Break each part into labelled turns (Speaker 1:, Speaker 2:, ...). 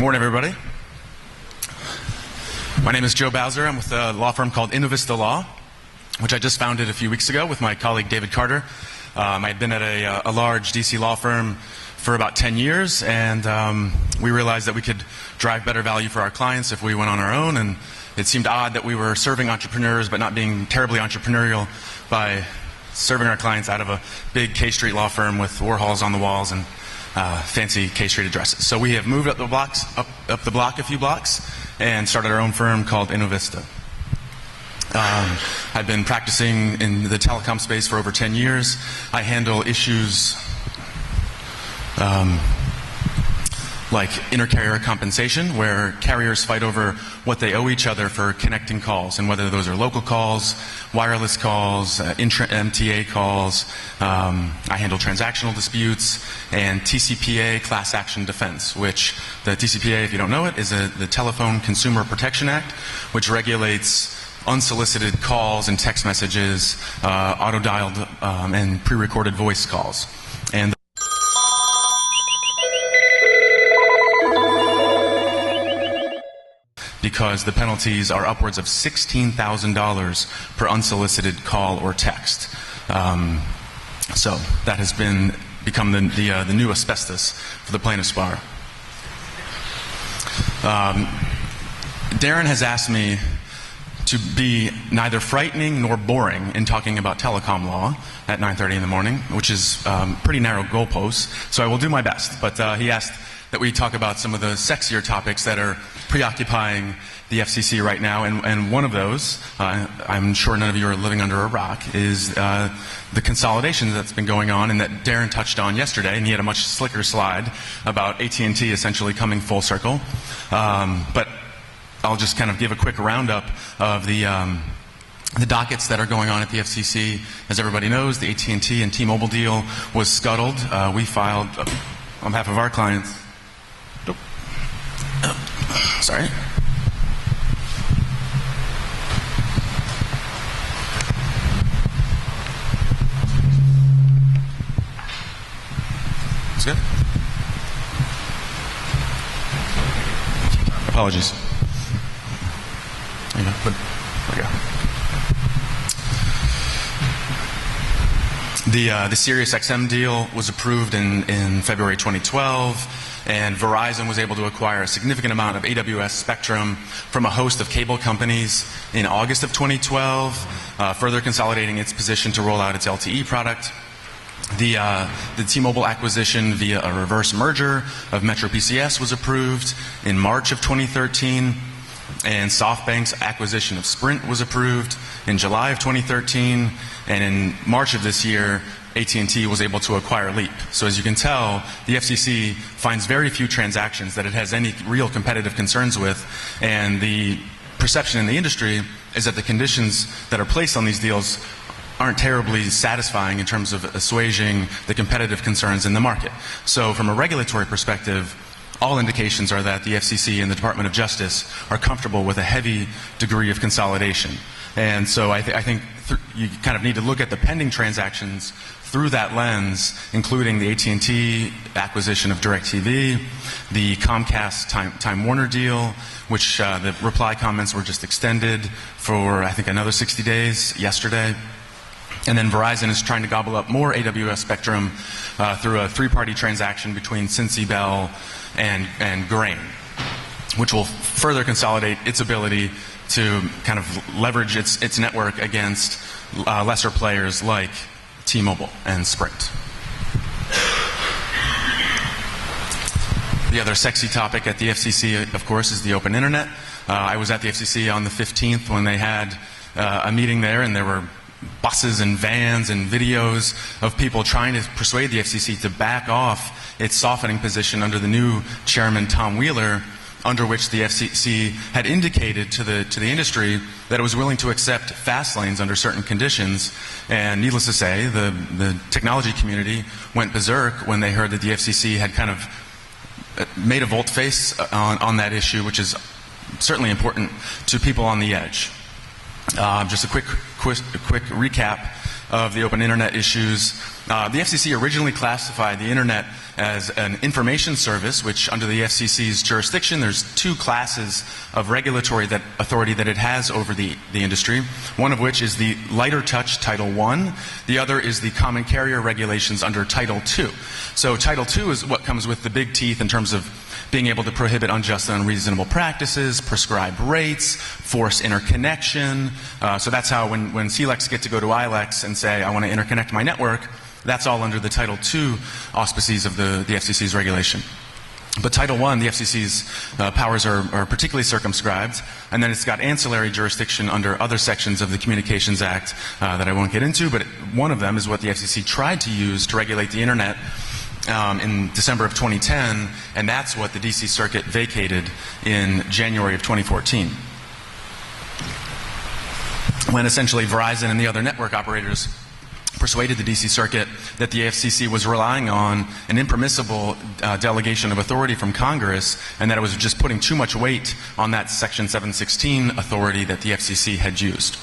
Speaker 1: Morning, everybody. My name is Joe Bowser. I'm with a law firm called Innovista Law, which I just founded a few weeks ago with my colleague David Carter. I had been at a large DC law firm for about 10 years, and we realized that we could drive better value for our clients if we went on our own, and it seemed odd that we were serving entrepreneurs but not being terribly entrepreneurial by serving our clients out of a big K Street law firm with Warhols on the walls and fancy K Street addresses. So we have moved up the block a few blocks and started our own firm called Innovista. I've been practicing in the telecom space for over 10 years. I handle issues like inter-carrier compensation, where carriers fight over what they owe each other for connecting calls, and whether those are local calls, wireless calls, intra-MTA calls. I handle transactional disputes and TCPA class action defense, which the TCPA, if you don't know it, is the Telephone Consumer Protection Act, which regulates unsolicited calls and text messages, auto-dialed and pre-recorded voice calls. And because the penalties are upwards of $16,000 per unsolicited call or text. So that has become the new asbestos for the plaintiff's bar. Darren has asked me to be neither frightening nor boring in talking about telecom law at 9:30 in the morning, which is pretty narrow goalposts, so I will do my best. But he asked that we talk about some of the sexier topics that are preoccupying the FCC right now, and one of those, I'm sure none of you are living under a rock, is the consolidation that's been going on and that Darren touched on yesterday, and he had a much slicker slide about AT&T essentially coming full circle. But I'll just kind of give a quick roundup of the dockets that are going on at the FCC. As everybody knows, the AT&T and T-Mobile deal was scuttled. We filed, on behalf of our clients, sorry. It's good? Apologies. There you go. There we go. The SiriusXM deal was approved in February 2012. And Verizon was able to acquire a significant amount of AWS spectrum from a host of cable companies in August of 2012, further consolidating its position to roll out its LTE product. The T-Mobile acquisition via a reverse merger of Metro PCS was approved in March of 2013, and SoftBank's acquisition of Sprint was approved in July of 2013, and in March of this year, AT&T was able to acquire Leap. So as you can tell, the FCC finds very few transactions that it has any real competitive concerns with, and the perception in the industry is that the conditions that are placed on these deals aren't terribly satisfying in terms of assuaging the competitive concerns in the market. So from a regulatory perspective, all indications are that the FCC and the Department of Justice are comfortable with a heavy degree of consolidation. And so I think you kind of need to look at the pending transactions through that lens, including the AT&T acquisition of DirecTV, the Comcast Time Warner deal, which the reply comments were just extended for, I think, another 60 days yesterday. And then Verizon is trying to gobble up more AWS spectrum through a three-party transaction between Cincy Bell and Grain, which will further consolidate its ability to kind of leverage its network against lesser players like T-Mobile and Sprint. The other sexy topic at the FCC, of course, is the open internet. I was at the FCC on the 15th when they had a meeting there, and there were buses and vans and videos of people trying to persuade the FCC to back off its softening position under the new chairman, Tom Wheeler, under which the FCC had indicated to the industry that it was willing to accept fast lanes under certain conditions. And needless to say, the technology community went berserk when they heard that the FCC had kind of made a volte-face on that issue, which is certainly important to people on the edge. Just a quick recap. of the open internet issues. The FCC originally classified the internet as an information service, which under the FCC's jurisdiction, there's two classes of regulatory authority that it has over the industry, one of which is the lighter touch Title I, the other is the common carrier regulations under Title II. So Title II is what comes with the big teeth in terms of being able to prohibit unjust and unreasonable practices, prescribe rates, force interconnection. So that's how when CLECs get to go to ILECs and say, I want to interconnect my network, that's all under the Title II auspices of the FCC's regulation. But Title I, the FCC's powers are particularly circumscribed, and then it's got ancillary jurisdiction under other sections of the Communications Act that I won't get into, but one of them is what the FCC tried to use to regulate the internet in December of 2010, and that's what the DC Circuit vacated in January of 2014. When essentially Verizon and the other network operators persuaded the DC Circuit that the FCC was relying on an impermissible delegation of authority from Congress, and that it was just putting too much weight on that Section 716 authority that the FCC had used.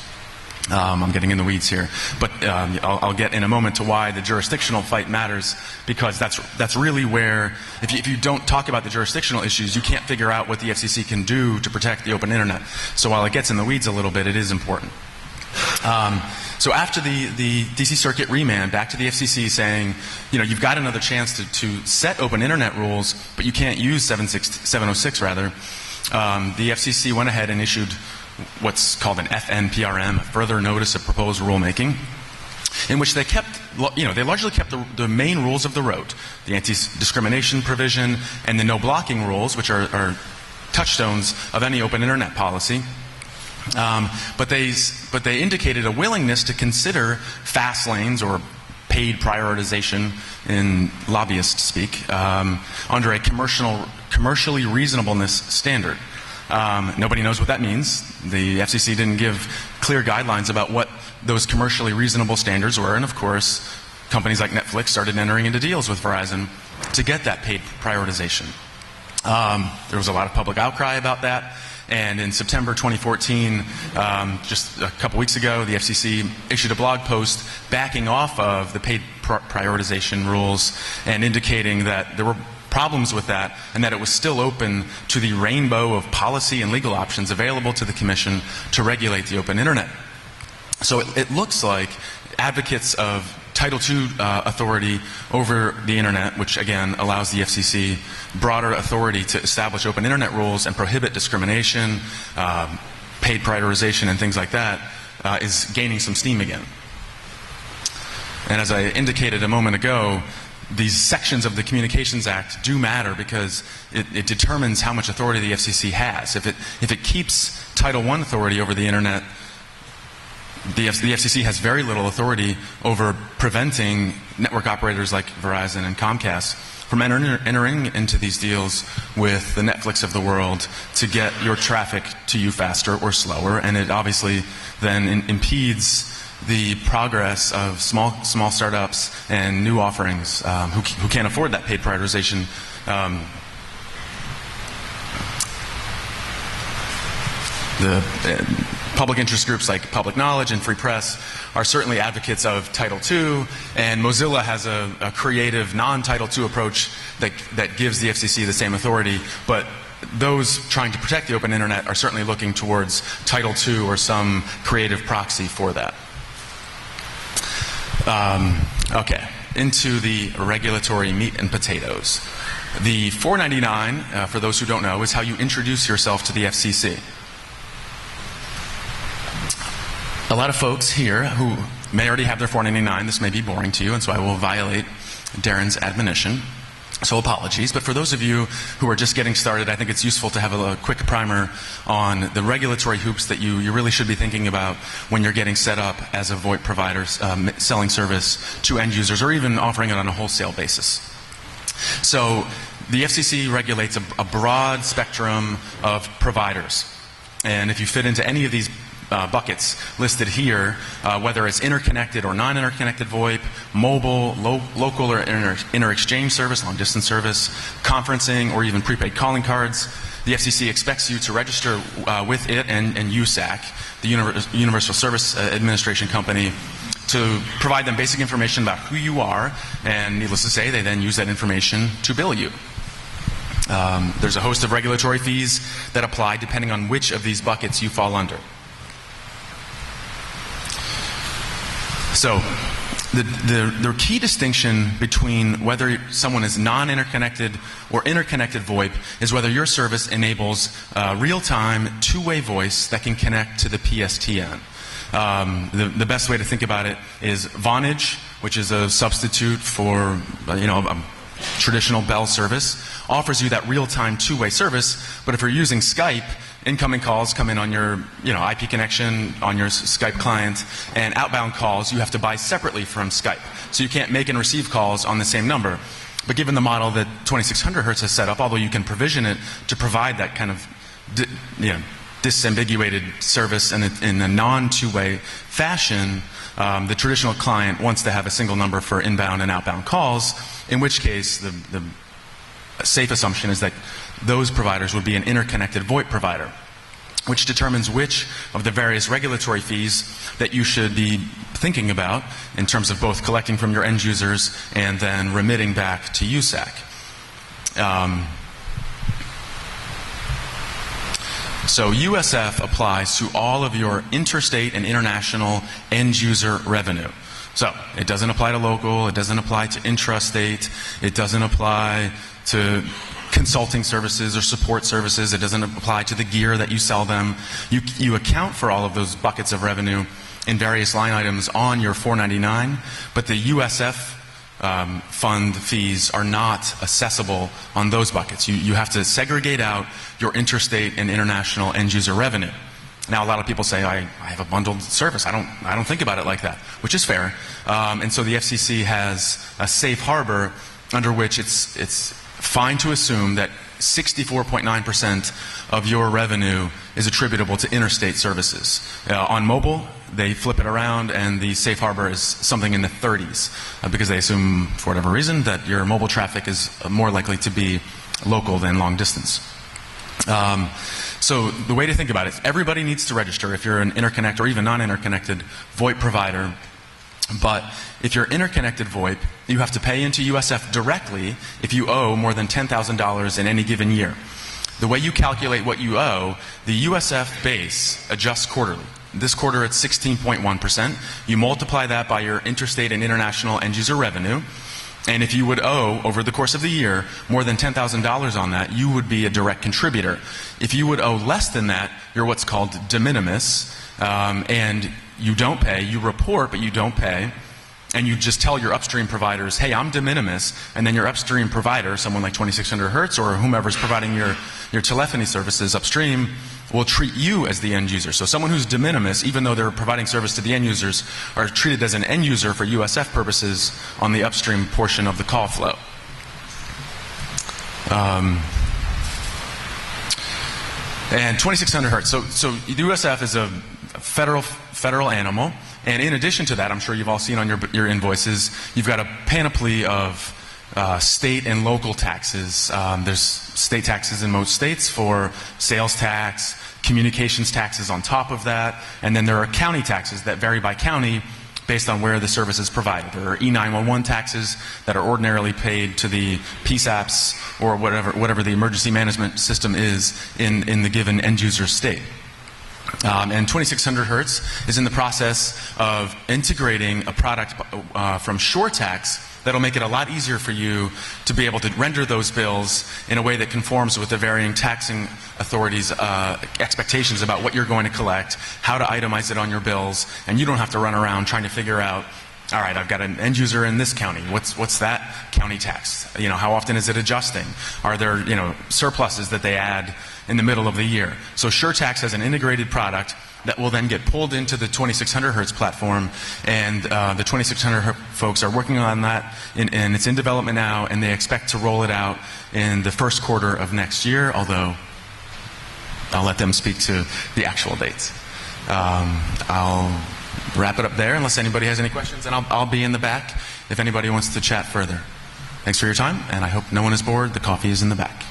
Speaker 1: I'm getting in the weeds here, but I'll get in a moment to why the jurisdictional fight matters, because that's really where, if you don't talk about the jurisdictional issues, you can't figure out what the FCC can do to protect the open internet. So while it gets in the weeds a little bit, it is important. So after the DC Circuit remand back to the FCC saying, you've got another chance to set open internet rules, but you can't use 706 rather, the FCC went ahead and issued what's called an FNPRM, Further Notice of Proposed Rulemaking, in which they they largely kept the main rules of the road, the anti-discrimination provision and the no blocking rules, which are touchstones of any open internet policy. But they indicated a willingness to consider fast lanes or paid prioritization in lobbyist speak under a commercially reasonableness standard. Nobody knows what that means. The FCC didn't give clear guidelines about what those commercially reasonable standards were, and of course, companies like Netflix started entering into deals with Verizon to get that paid prioritization. There was a lot of public outcry about that, and in September 2014, just a couple weeks ago, the FCC issued a blog post backing off of the paid prioritization rules and indicating that there were problems with that, and that it was still open to the rainbow of policy and legal options available to the Commission to regulate the open internet. So it looks like advocates of Title II authority over the internet, which again allows the FCC broader authority to establish open internet rules and prohibit discrimination, paid prioritization, and things like that, is gaining some steam again. And as I indicated a moment ago, these sections of the Communications Act do matter because it determines how much authority the FCC has. If it keeps Title I authority over the internet, the FCC has very little authority over preventing network operators like Verizon and Comcast from entering into these deals with the Netflix of the world to get your traffic to you faster or slower, and it obviously then impedes the progress of small startups and new offerings who can't afford that paid prioritization. The public interest groups like Public Knowledge and Free Press are certainly advocates of Title II, and Mozilla has a creative non-Title II approach that gives the FCC the same authority, but those trying to protect the open internet are certainly looking towards Title II or some creative proxy for that. Okay, into the regulatory meat and potatoes. The 499, for those who don't know, is how you introduce yourself to the FCC. A lot of folks here who may already have their 499, this may be boring to you, and so I will violate Darren's admonition. So apologies, but for those of you who are just getting started, I think it's useful to have a quick primer on the regulatory hoops that you really should be thinking about when you're getting set up as a VoIP provider, selling service to end users, or even offering it on a wholesale basis. So the FCC regulates a broad spectrum of providers, and if you fit into any of these buckets listed here, whether it's interconnected or non-interconnected VoIP, mobile, local or inter-exchange service, long-distance service, conferencing, or even prepaid calling cards, the FCC expects you to register with it and USAC, the Universal Service Administration Company, to provide them basic information about who you are, and needless to say, they then use that information to bill you. There's a host of regulatory fees that apply depending on which of these buckets you fall under. So, the key distinction between whether someone is non-interconnected or interconnected VoIP is whether your service enables real-time two-way voice that can connect to the PSTN. The best way to think about it is Vonage, which is a substitute for a traditional Bell service, offers you that real-time two-way service. But if you're using Skype, incoming calls come in on your IP connection on your Skype client, and outbound calls you have to buy separately from Skype. So you can't make and receive calls on the same number. But given the model that 2600 Hertz has set up, although you can provision it to provide that kind of disambiguated service in a non-two-way fashion, the traditional client wants to have a single number for inbound and outbound calls, in which case the safe assumption is that those providers would be an interconnected VoIP provider, which determines which of the various regulatory fees that you should be thinking about in terms of both collecting from your end users and then remitting back to USAC. So USF applies to all of your interstate and international end user revenue. So it doesn't apply to local, it doesn't apply to intrastate, it doesn't apply to consulting services or support services, it doesn't apply to the gear that you sell them. You account for all of those buckets of revenue in various line items on your 499, but the USF fund fees are not accessible on those buckets. You have to segregate out your interstate and international end user revenue. Now, a lot of people say, I have a bundled service. I don't think about it like that, which is fair. And so the FCC has a safe harbor under which it's fine to assume that 64.9% of your revenue is attributable to interstate services. On mobile, they flip it around, and the safe harbor is something in the 30s because they assume, for whatever reason, that your mobile traffic is more likely to be local than long distance. So the way to think about it is everybody needs to register if you're an interconnect or even non-interconnected VoIP provider. But if you're interconnected VoIP, you have to pay into USF directly if you owe more than $10,000 in any given year. The way you calculate what you owe, the USF base adjusts quarterly. This quarter it's 16.1%. You multiply that by your interstate and international end user revenue. And if you would owe, over the course of the year, more than $10,000 on that, you would be a direct contributor. If you would owe less than that, you're what's called de minimis, and you don't pay. You report, but you don't pay. And you just tell your upstream providers, hey, I'm de minimis, and then your upstream provider, someone like 2600 Hertz or whomever's providing your telephony services upstream, will treat you as the end user. So someone who's de minimis, even though they're providing service to the end users, are treated as an end user for USF purposes on the upstream portion of the call flow. And 2600 Hertz. So USF is a federal animal. And in addition to that, I'm sure you've all seen on your invoices, you've got a panoply of state and local taxes. There's state taxes in most states for sales tax, communications taxes on top of that, and then there are county taxes that vary by county based on where the service is provided. There are E911 taxes that are ordinarily paid to the PSAPs or whatever the emergency management system is in the given end user state. And 2600 Hertz is in the process of integrating a product from SureTax that'll make it a lot easier for you to be able to render those bills in a way that conforms with the varying taxing authorities' expectations about what you're going to collect, how to itemize it on your bills, and you don't have to run around trying to figure out, all right, I've got an end user in this county. What's that county tax? How often is it adjusting? Are there, surpluses that they add in the middle of the year? So SureTax has an integrated product that will then get pulled into the 2600 Hertz platform, and the 2600 Hertz folks are working on that, and it's in development now, and they expect to roll it out in the first quarter of next year, although I'll let them speak to the actual dates. I'll wrap it up there unless anybody has any questions, and I'll be in the back if anybody wants to chat further. Thanks for your time, and I hope no one is bored. The coffee is in the back.